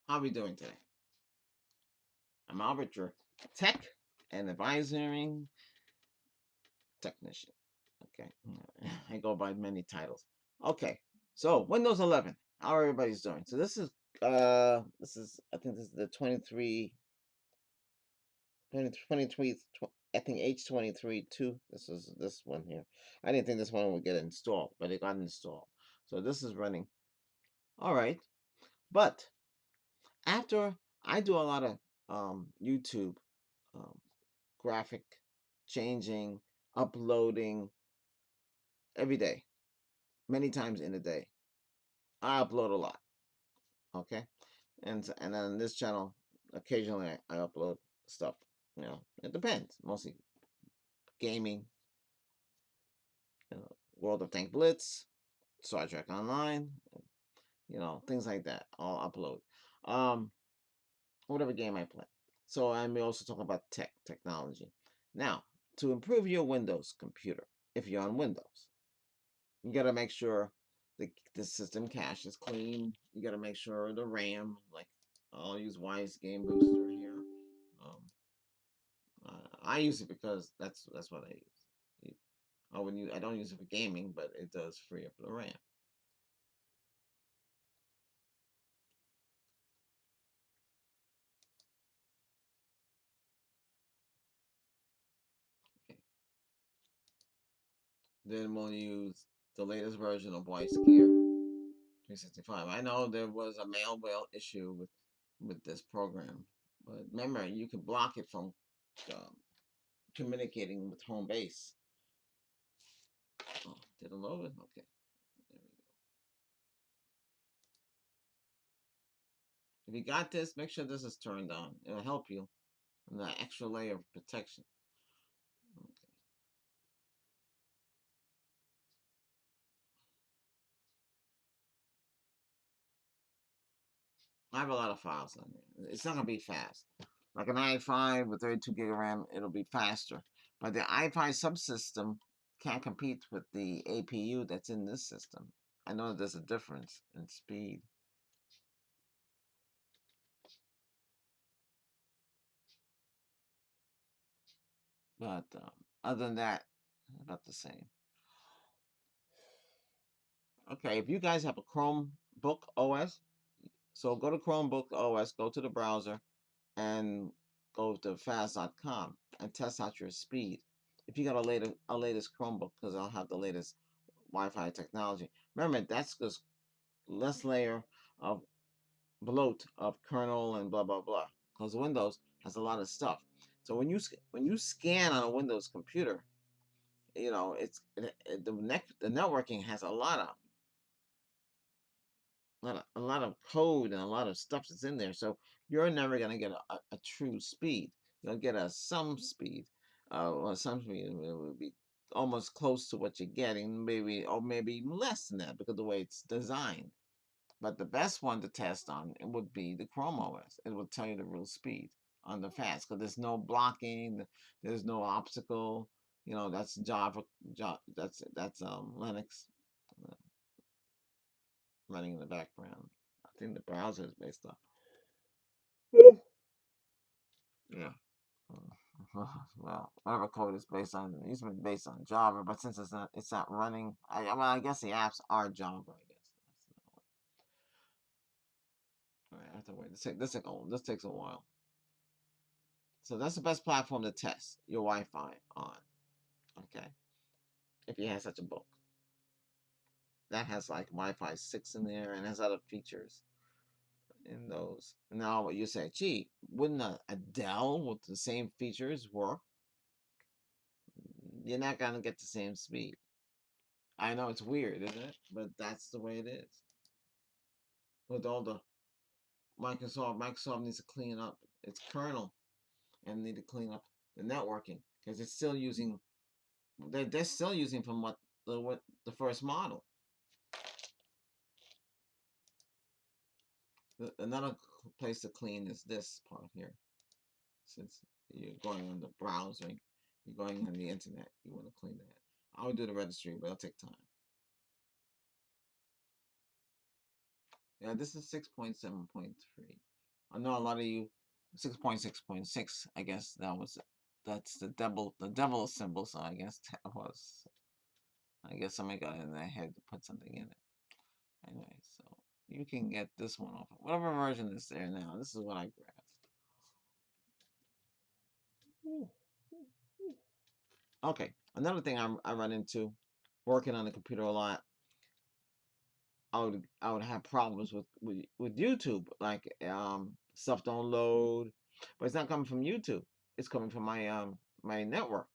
How are we doing today? I'm Albert, your tech and advisory technician. Okay, I go by many titles. Okay, so Windows 11. How everybody's doing? So this is I think this is the 23, I think H23 2. This is this one here. I didn't think this one would get installed, but it got installed. So this is running. All right, but after I do a lot of YouTube um, graphic changing, uploading every day, many times in a day. I upload a lot, okay? And then this channel, occasionally I upload stuff. It depends. Mostly gaming, World of Tank Blitz, Star Trek Online, things like that. I'll upload. Um, whatever game I play. So I may also talk about technology. Now, to improve your Windows computer, if you're on Windows, you got to make sure the system cache is clean. You got to make sure the RAM, like I'll use Wise Game Booster here. Um, I use it because that's what I use. I don't use it for gaming, but it does free up the RAM. Okay. Then we'll use the latest version of WiseCare 365. I know there was a malware issue with this program, but remember you can block it from um, communicating with home base. Oh, did it load it? Okay, there we go. If you got this, make sure this is turned on. It'll help you in the extra layer of protection. Okay. I have a lot of files on there. It's not gonna be fast. Like an i5 with 32 gig of RAM, it'll be faster. But the i5 subsystem can't compete with the APU that's in this system. I know there's a difference in speed, but other than that, about the same. Okay, if you guys have a Chromebook OS, so go to Chromebook OS, go to the browser, and go to fast.com and test out your speed. If you got a latest Chromebook, because I'll have the latest Wi-Fi technology. Remember, that's just less layer of bloat of kernel and blah blah blah. Because Windows has a lot of stuff. So when you scan on a Windows computer, the networking has a lot of code and a lot of stuff that's in there. So you're never gonna get a true speed. You'll get a some speed, or some speed will be almost close to what you're getting, maybe or maybe even less than that because of the way it's designed. But the best one to test on it would be the Chrome OS. It will tell you the real speed on the fast because there's no blocking, there's no obstacle. That's Java, that's Linux uh, running in the background. I think the browser is based on. Yeah. Well, whatever code is based on, it used to be based on Java, but since it's not running. I guess the apps are Java. I guess all right, I have to wait. This takes a while. So that's the best platform to test your Wi-Fi on. Okay, if you have such a book that has like Wi-Fi 6 in there and has other features in those. Now you say, gee, wouldn't a Dell with the same features work? You're not gonna get the same speed. I know it's weird, isn't it? But that's the way it is. With all the Microsoft needs to clean up its kernel and need to clean up the networking because it's still using. They're still using from what the first model. Another place to clean is this part here. Since you're going on the browser, you're going on the internet, you want to clean that. I would do the registry, but it'll take time. Yeah, this is 6.7.3. I know a lot of you 6.6.6. I guess that's the devil symbol. So I guess that was. I guess somebody got in their head to put something in it. Anyway, so you can get this one off whatever version is there now. This is what I grabbed. Okay, another thing I run into working on the computer a lot. I would have problems with YouTube, like stuff don't load, but it's not coming from YouTube. It's coming from my network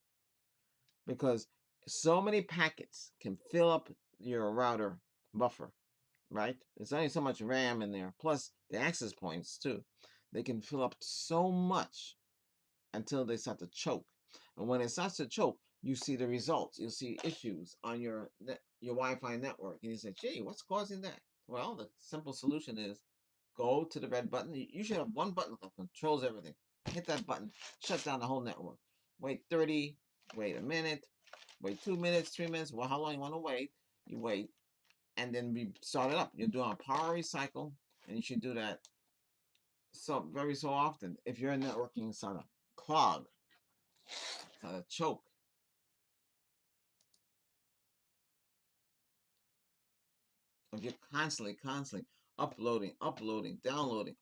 because so many packets can fill up your router buffer, right? There's only so much RAM in there, plus the access points too. They can fill up so much until they start to choke. And when it starts to choke, you see the results. You'll see issues on your Wi-Fi network, and you say, "Gee, what's causing that?" Well, the simple solution is go to the red button. You should have one button that controls everything. Hit that button, shut down the whole network. Wait 30, wait a minute, wait 2 minutes, 3 minutes. Well, how long you want to wait? You wait, and then we start it up. You're doing a power recycle, and you should do that so often. If your networking is on a clog, choke. If you're constantly uploading, downloading,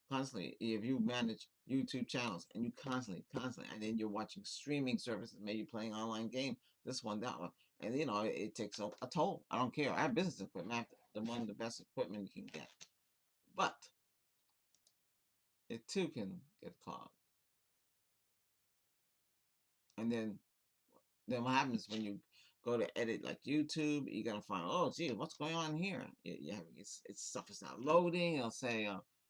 constantly. If you manage YouTube channels and you constantly, and then you're watching streaming services, maybe playing online game, this one, that one, and it takes a toll. I don't care. I have business equipment. I have one of the best equipment you can get, but it too can get clogged. And then what happens when you go to edit like YouTube? You're gonna find, oh, gee, what's going on here? It's stuff is not loading. It'll say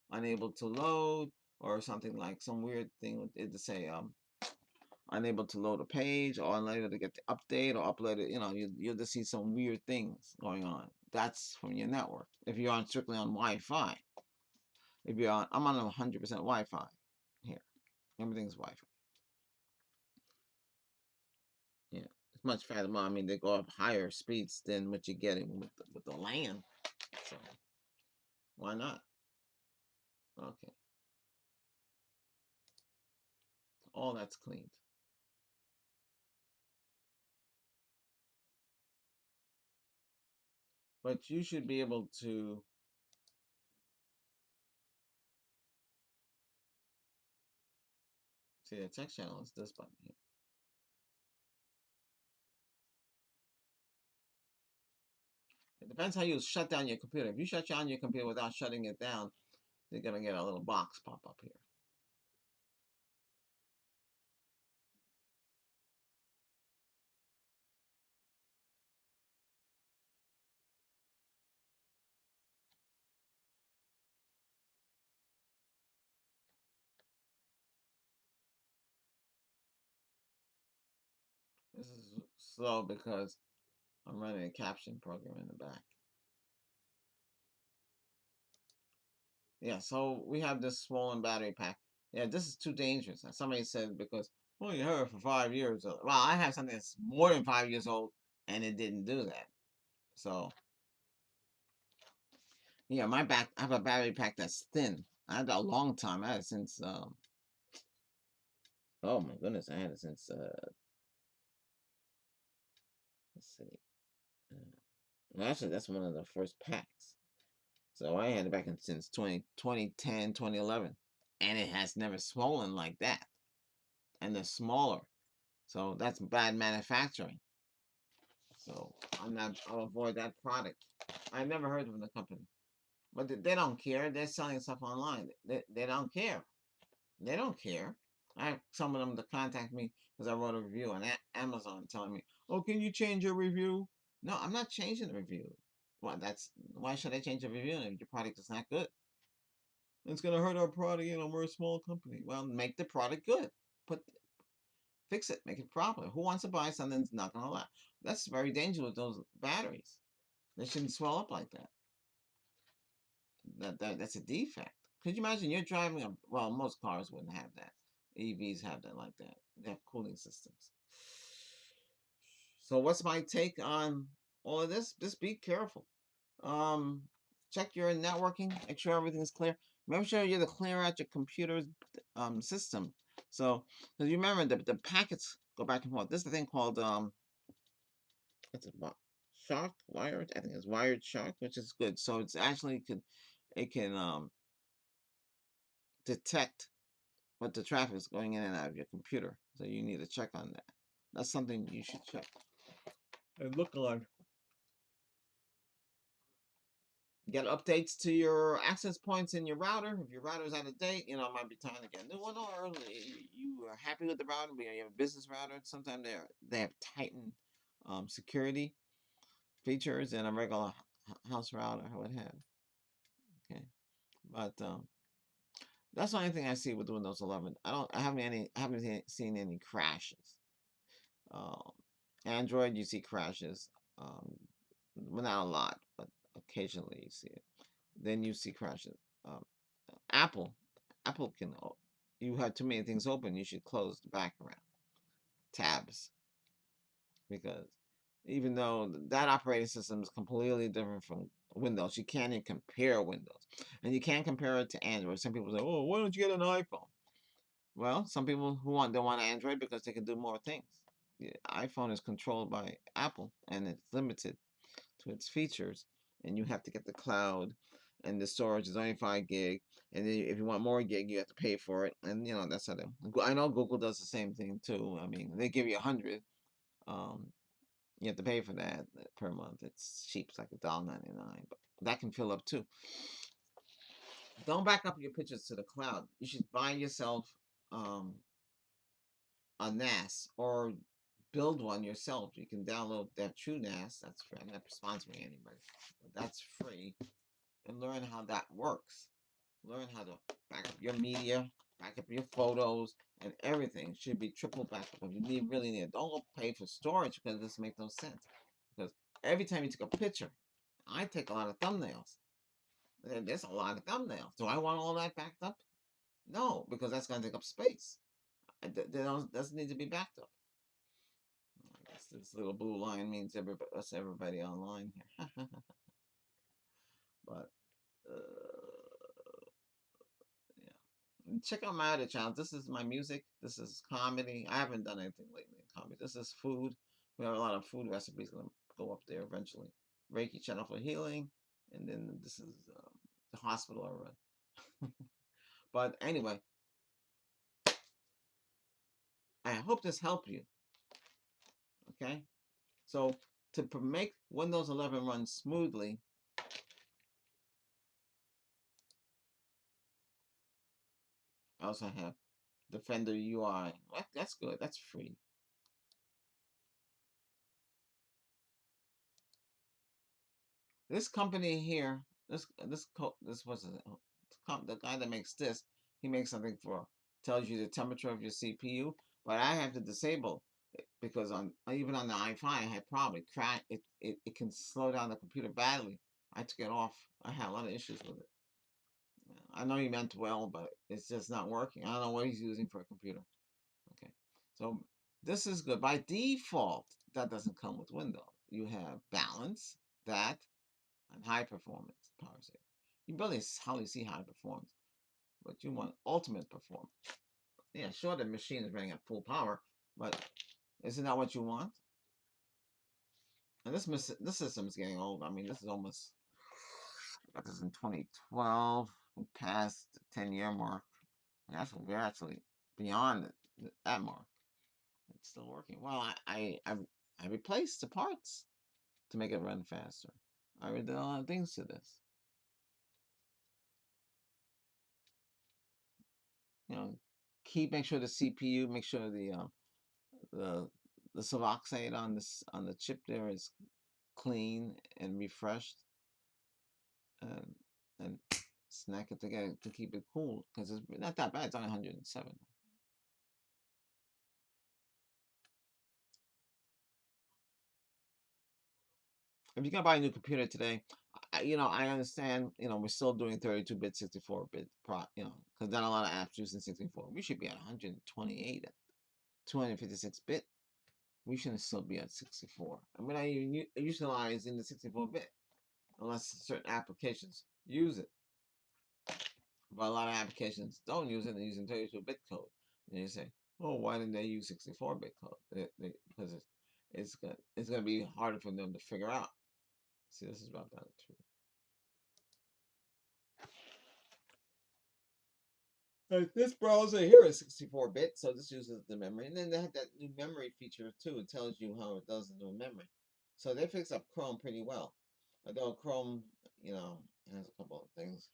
unable to load, or something like some weird thing with it to say unable to load a page, or unable to get the update or upload it. You'll just see some weird things going on. That's from your network. If you're on strictly on Wi-Fi, I'm on 100% Wi-Fi here. Everything's Wi-Fi. Yeah, it's much faster. I mean, they go up higher speeds than what you're getting with the LAN. So why not? Okay, all that's cleaned. But you should be able to see the text channel is this button here. It depends how you shut down your computer. If you shut down your computer without shutting it down, you're gonna get a little box pop up here. This is slow because I'm running a caption program in the back. Yeah, so we have this swollen battery pack. Yeah, this is too dangerous. And somebody said because, well, you heard it for 5 years. Well, I have something that's more than 5 years old, and it didn't do that. So, yeah, I have a battery pack that's thin. I had it a long time. I had it since, oh my goodness, I had it since, let's see. Well, actually, that's one of the first packs. So I had it back in since 2010, 2011. And it has never swollen like that. And they're smaller. So that's bad manufacturing. So I'll avoid that product. I've never heard of the company. But they don't care. They're selling stuff online. They don't care. They don't care. I have some of them to contact me because I wrote a review on Amazon telling me, "Oh, can you change your review?" No, I'm not changing the review. Why should I change the review if your product is not good? It's gonna hurt our product. We're a small company. Well, make the product good. Put Fix it. Make it proper. Who wants to buy something that's not gonna last? That's very dangerous with those batteries. They shouldn't swell up like that. That's a defect. Could you imagine you're driving a well, most cars wouldn't have that. EVs have that like that. They have cooling systems. So what's my take on all of this? Just be careful. Um, Check your networking. Make sure everything's clear. Make sure you're to clear out your computer's system. So, because you remember the packets go back and forth. This is the thing called what's it about? Shark wired. I think it's wired shark, which is good. So it's actually could it can detect what the traffic is going in and out of your computer. So you need to check on that. That's something you should check and look on. Get updates to your access points in your router. If your router is out of date, it might be time to get a new one. Or you are happy with the router, but you have a business router. Sometimes they have tightened security features in a regular house router. I would have. Okay, but that's the only thing I see with Windows 11. I haven't seen any crashes. Um, Android, you see crashes. Um, well, not a lot, but occasionally you see it. Then you see crashes. Um, Apple, Apple can. You have too many things open. You should close the background tabs because even though that operating system is completely different from Windows, you can't even compare Windows, and you can't compare it to Android. Some people say, "Oh, why don't you get an iPhone?" Well, some people who don't want Android because they can do more things. The iPhone is controlled by Apple, and it's limited to its features, and you have to get the cloud, and the storage is only 5 gig, and then if you want more gig, you have to pay for it, and that's how they. I know Google does the same thing too. I mean, they give you 100, um, you have to pay for that per month. It's cheap, it's like $1.99, but that can fill up too. Don't back up your pictures to the cloud. You should buy yourself um, a NAS or build one yourself. You can download that True NAS. That's free. I'm not sponsoring anybody, but that's free. And learn how that works. Learn how to back up your media, back up your photos, and everything should be triple backup. If you really need it, don't go pay for storage because it doesn't make no sense. Because every time you take a picture, I take a lot of thumbnails. There's a lot of thumbnails. Do I want all that backed up? No, because that's going to take up space. It doesn't need to be backed up. I guess this little blue line means everybody online here. But yeah, check out my other channels. This is my music. This is comedy. I haven't done anything lately in comedy. This is food. We have a lot of food recipes gonna go up there eventually. Reiki channel for healing, and then this is the hospital I run. But anyway, I hope this helped you. Okay, so to make Windows 11 run smoothly, I also have Defender UI. That's good. That's free. This company here, this was the guy that makes this. He makes something for tells you the temperature of your CPU, but I have to disable it because even on the i5 I had probably crack it can slow down the computer badly. I took it off. I had a lot of issues with it. I know he meant well, but it's just not working. I don't know what he's using for a computer. Okay, so this is good. By default, that doesn't come with Windows. You have balance, that, and high performance power saver. You barely hardly see high performance, but you want ultimate performance. Yeah, sure, the machine is running at full power, but isn't that what you want? And this system is getting old. I mean, this is almost I got this in 2012. We passed the 10-year mark. We're actually beyond that mark. It's still working. Well, I replaced the parts to make it run faster. I did a lot of things to this. You know, make sure the CPU, make sure the the Suboxide on the chip there is clean and refreshed, and and snack it together to keep it cool because it's not that bad. It's only 107. If you're gonna buy a new computer today, I understand. We're still doing 32-bit, 64-bit because not a lot of apps using 64. We should be at 128, 256-bit. We shouldn't still be at 64. I mean, I utilizing the 64-bit. unless certain applications use it. But a lot of applications don't use it; they're using 32-bit code. And you say, "Oh, why didn't they use 64-bit code?" Because it's gonna be harder for them to figure out. See, this is about that too. This browser here is 64-bit, so this uses the memory. And then they have that new memory feature too. It tells you how it does the new memory. So they fix up Chrome pretty well. Although Chrome, has a couple of things.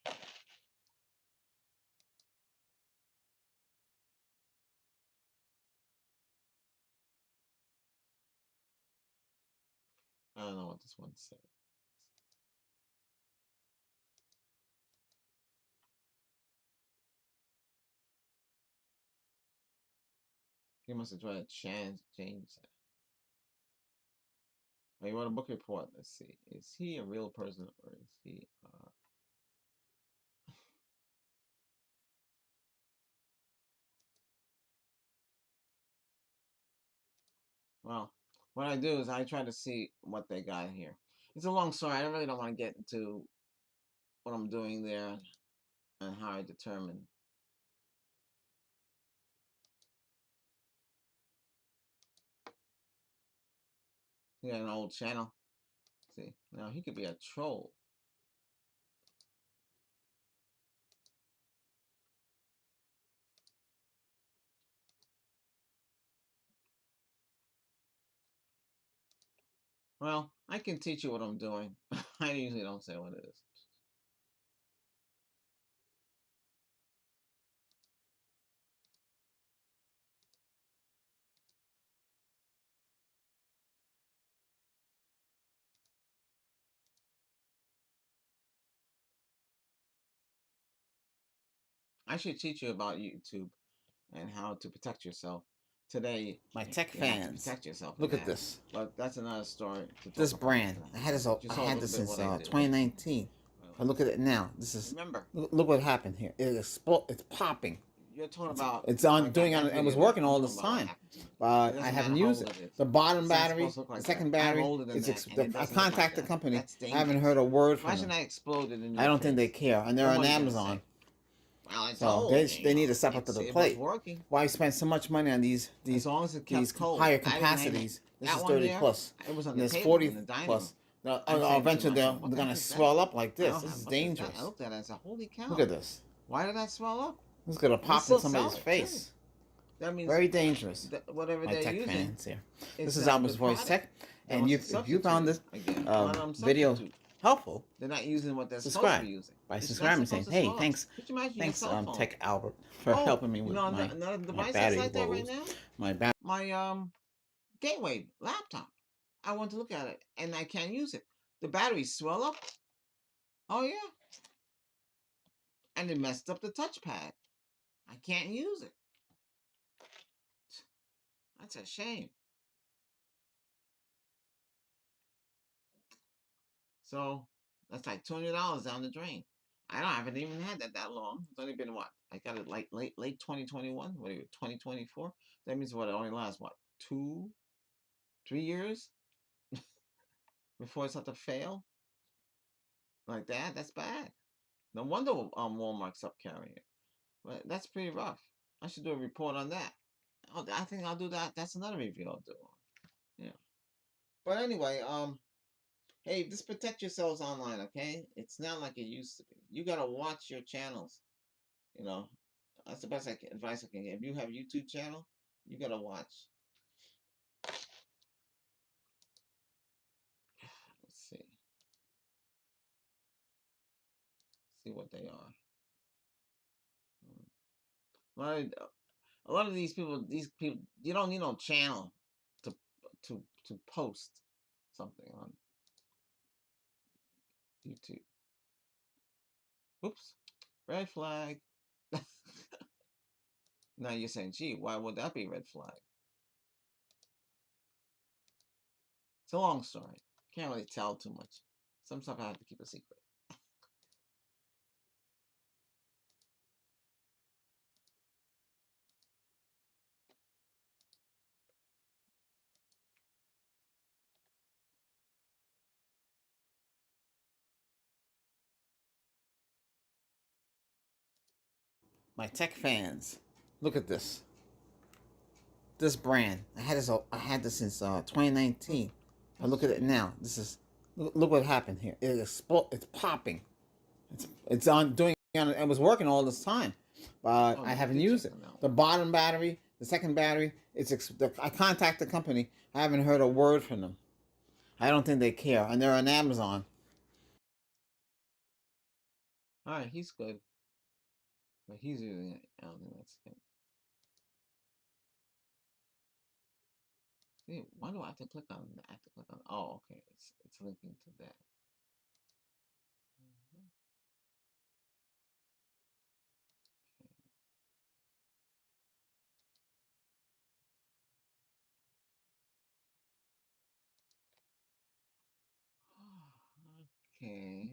I don't know what this one said. He must have tried to change that. Oh, you want a book report? Let's see. Is he a real person or is he? Well, what I do is I try to see what they got here. It's a long story. I really don't want to get into what I'm doing there and how I determine. He got an old channel. See, now he could be a troll. Well, I can teach you what I'm doing. I usually don't say what it is. I should teach you about YouTube and how to protect yourself. Today, My tech you have to fans, protect yourself in look at that. this. But that's another story to talk This about brand, today. I had this. You I saw a had little this bit of since what I do. 2019. I look at it now. This is Remember, look what happened here. It explode. It's popping. you're talking about It's on like doing on. that It was video there. working I'm all talking this about what time, happened to me. It but I doesn't matter haven't how used old it. it is. The bottom It's not battery, supposed to look the like that. second I'm battery. older than that, and it I doesn't look like contacted the that. company. That's I haven't dangerous. heard a word from Imagine them. I exploded in I your don't think they face. care, and they're Then on what are you gonna Amazon. say? Well, it's So old. they need to step up to the It was plate. working. Why spend so much money on As long as it these kept cold. higher I didn't hang it. capacities? This That is one 30 there, plus, it was on and the there's table 40 in the dining room. plus. Now, I'm saying to eventually myself, they're what the gonna heck is that? swell up like I this. don't This have, is what is that? I dangerous. looked at it and said, holy Look cow. at this. Why did that swell up? This is gonna And they pop in still sell somebody's it, too. face. That means Very dangerous. whatever My they're tech using fans here. is This is not a Albert's good Voice product. Tech, They and must if you found substitute this again. A lot of them video substitute. helpful, They're not using what they're supposed to subscribe be using. by It's not subscribing, supposed saying, to "Hey, swell up. thanks, Could you imagine your cell phone? Tech Albert, for Oh, helping me you with know another my device that's battery like that right woes, now? my battery." My Gateway laptop. I want to look at it and I can't use it. The batteries swell up. Oh yeah. And it messed up the touchpad. I can't use it. That's a shame. So that's like $200 down the drain. Haven't even had that long. It's only been what? I got it like late 2021. What are you, 2024? That means what? It only lasts what? 2, 3 years before it's have to fail like that. That's bad. No wonder Walmart's up carrying it. But that's pretty rough. I should do a report on that. Oh, I think I'll do that. That's another review I'll do. Yeah. But anyway, hey, just protect yourselves online, okay? It's not like it used to be. You gotta watch your channels. You know, that's the best advice I can give. If you have a YouTube channel, you gotta watch. Let's see what they are. A lot of these people, you don't need no channel to to post something on YouTube. Oops, red flag. Now you're saying, gee, why would that be a red flag? It's a long story. Can't really tell too much. Some stuff I have to keep a secret. My tech fans, look at this. This brand. I had this since 2019. But look at it now. Look what happened here. It's popping. It's on doing. It was working all this time, but Oh, I no, I haven't did check used it. on that The one. bottom battery, the second battery. I contacted the company. I haven't heard a word from them. I don't think they care, and they're on Amazon. All right, he's good, but he's using it. I don't think that's him. See, why do I have to click on that? I have to click on. Oh, okay, it's linking to that. Mhm. Okay.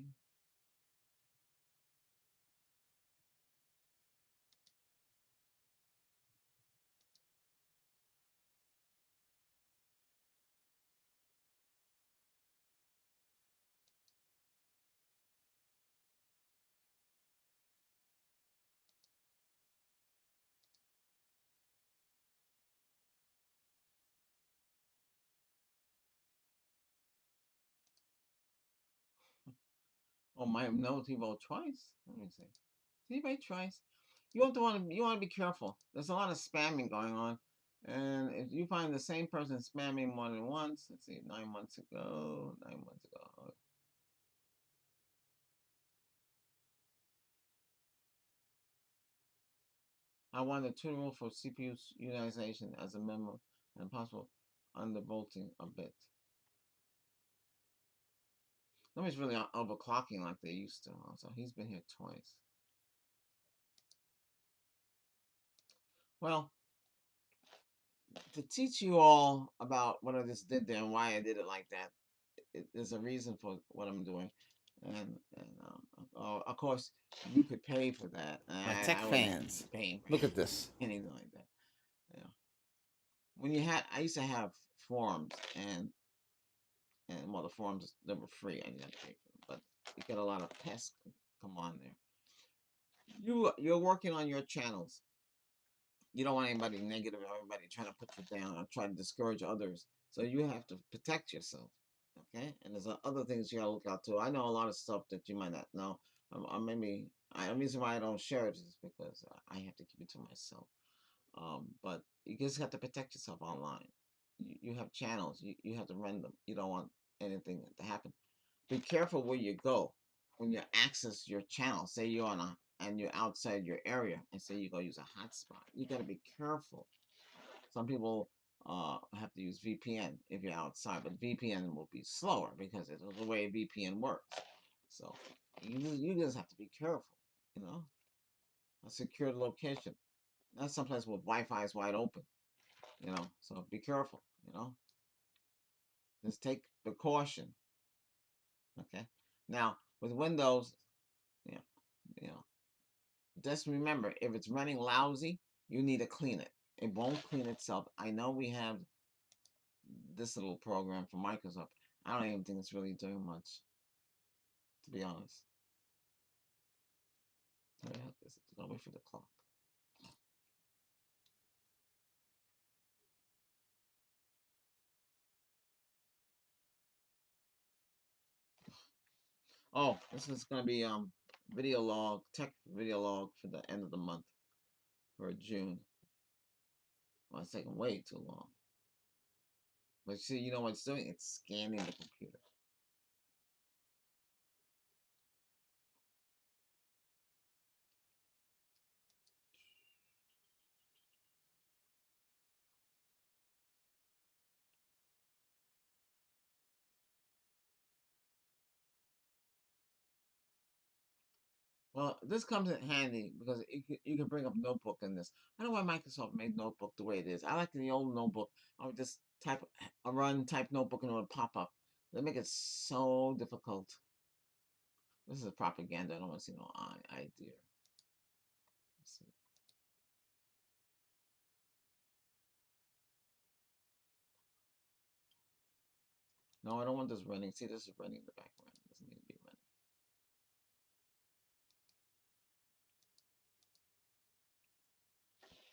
Oh, my no TiVo twice. Let me see. TiVo twice. You want to be careful. There's a lot of spamming going on, and if you find the same person spamming more than once, let's see, 9 months ago, 9 months ago. I want a tool for CPU utilization as a memo and possible undervolting a bit. Nobody's really overclocking like they used to. So he's been here twice. Well, to teach you all about what I just did there and why I did it like that, there's a reason for what I'm doing, and of course you could pay for that. My tech I wouldn't fans, be paying for look at this. anything like that. You know, I used to have forums, and well, the forums they were free. I didn't pay for them, but you get a lot of pests come on there. You're working on your channels. You don't want anybody negative or everybody trying to put you down or try to discourage others. So you have to protect yourself. Okay, and there's other things you gotta look out too. I know a lot of stuff that you might not know. The reason why I don't share it is because I have to keep it to myself. But you just have to protect yourself online. You have channels. You have to run them. You don't want anything to happen. Be careful where you go when you access your channel. Say you're on a and you're outside your area, and say you go use a hotspot. You got to be careful. Some people have to use VPN if you're outside, but VPN will be slower because it's the way VPN works. So you just have to be careful. You know, a secured location. Not someplace where Wi-Fi is wide open. You know, so be careful. You know, just take precaution. Okay. Now with Windows, you know, you know, just remember if it's running lousy, you need to clean it. It won't clean itself. I know we have this little program from Microsoft. I don't even think it's really doing much, to be honest. Where the heck is it? Gonna wait for the clock. Oh, this is gonna be video log, tech video log for the end of the month for June. Well, it's taking way too long. But see, you know what it's doing? It's scanning the computer. Well, this comes in handy because you can bring up Notebook in this. I don't know why Microsoft made Notebook the way it is. I like the old Notebook. I would just type Notebook and it would pop up. They make it so difficult. This is propaganda. I don't want to see no idea. Let's see. No, I don't want this running. See, this is running in the background. It doesn't need to be running.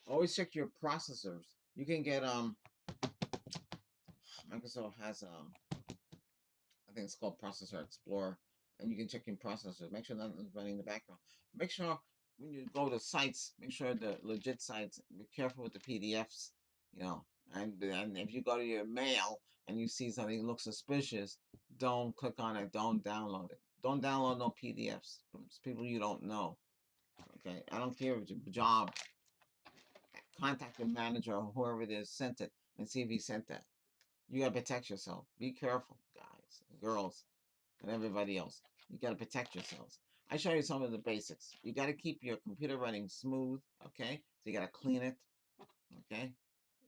Always check your processors. You can get Microsoft has I think it's called Processor Explorer, and you can check your processors. Make sure nothing's running in the background. Make sure when you go to sites, make sure the legit sites. Be careful with the PDFs, you know. And if you go to your mail and you see something that looks suspicious, don't click on it. Don't download it. Don't download no PDFs from people you don't know. Okay, I don't care if it's your job. Contact your manager or whoever it is sent it and see if he sent that. You gotta protect yourself. Be careful, guys, and girls, and everybody else. You gotta protect yourselves. I show you some of the basics. You gotta keep your computer running smooth, okay? So you gotta clean it, okay?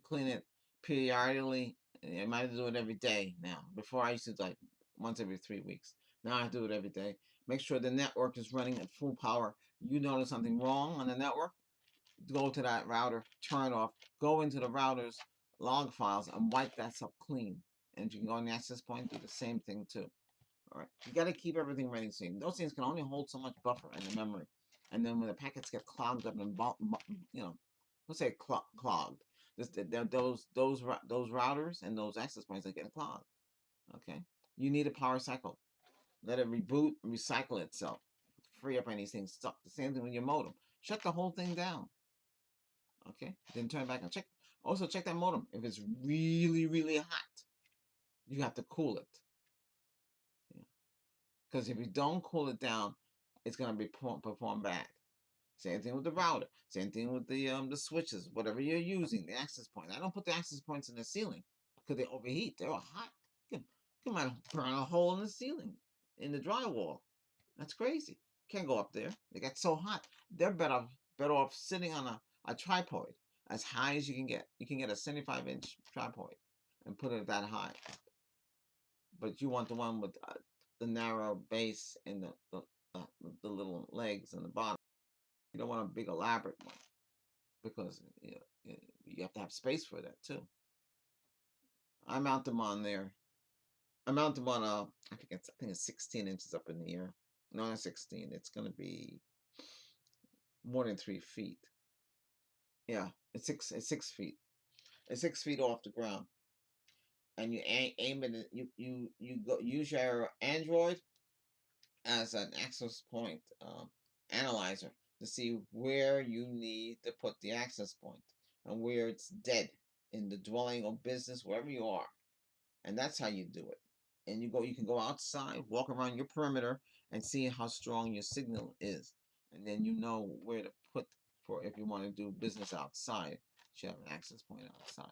Clean it periodically. I might do it every day now. Before I used to like once every 3 weeks. Now I do it every day. Make sure the network is running at full power. You notice something wrong on the network, go to that router, turn it off, go into the router's log files and wipe that stuff clean. And you can go on the access point, do the same thing too. All right, you got to keep everything running clean. Those things can only hold so much buffer in the memory, and then when the packets get clogged up and you know, let's say clogged, those routers and those access points are getting clogged. Okay, you need a power cycle. Let it reboot, recycle itself, free up anything stuck. The same thing with your modem. Shut the whole thing down. Okay, then turn it back and check. Also check that modem. If it's really, really hot, you have to cool it. Because if you don't cool it down, it's gonna be perform bad. Same thing with the router. Same thing with the switches. Whatever you're using, the access point. I don't put the access points in the ceiling because they overheat. They're hot. You might burn a hole in the ceiling, in the drywall. That's crazy. Can't go up there. They get so hot. They're better off sitting on a tripod as high as you can get. You can get a 75-inch tripod and put it that high. But you want the one with the narrow base and the little legs and the bottom. You don't want a big elaborate one because you have to have space for that too. I mount them on there. I mount them on I think it's 16 inches up in the air. No, not 16. It's gonna be more than 3 feet. Yeah, it's 6 feet. It's 6 feet off the ground, and you aim it. You go use your Android as an access point analyzer to see where you need to put the access point and where it's dead in the dwelling or business, wherever you are, and that's how you do it. And you can go outside, walk around your perimeter, and see how strong your signal is, and then you know where to put for if you want to do business outside. You should have an access point outside.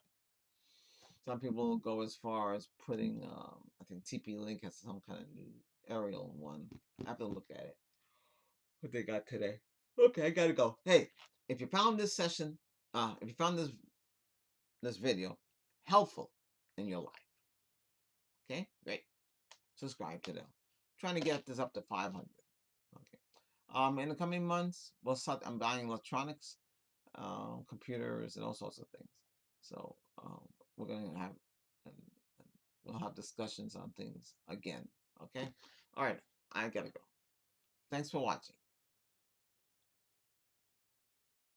Some people go as far as putting, I think TP-Link has some kind of new aerial one. I have to look at it. What they got today. Okay, I gotta go. Hey, if you found this session, if you found this video helpful in your life, okay, great. Subscribe to them. Trying to get this up to 500. Okay. In the coming months, I'm buying electronics, computers, and all sorts of things. So we're gonna have, and we'll have discussions on things again. Okay. All right. I gotta go. Thanks for watching.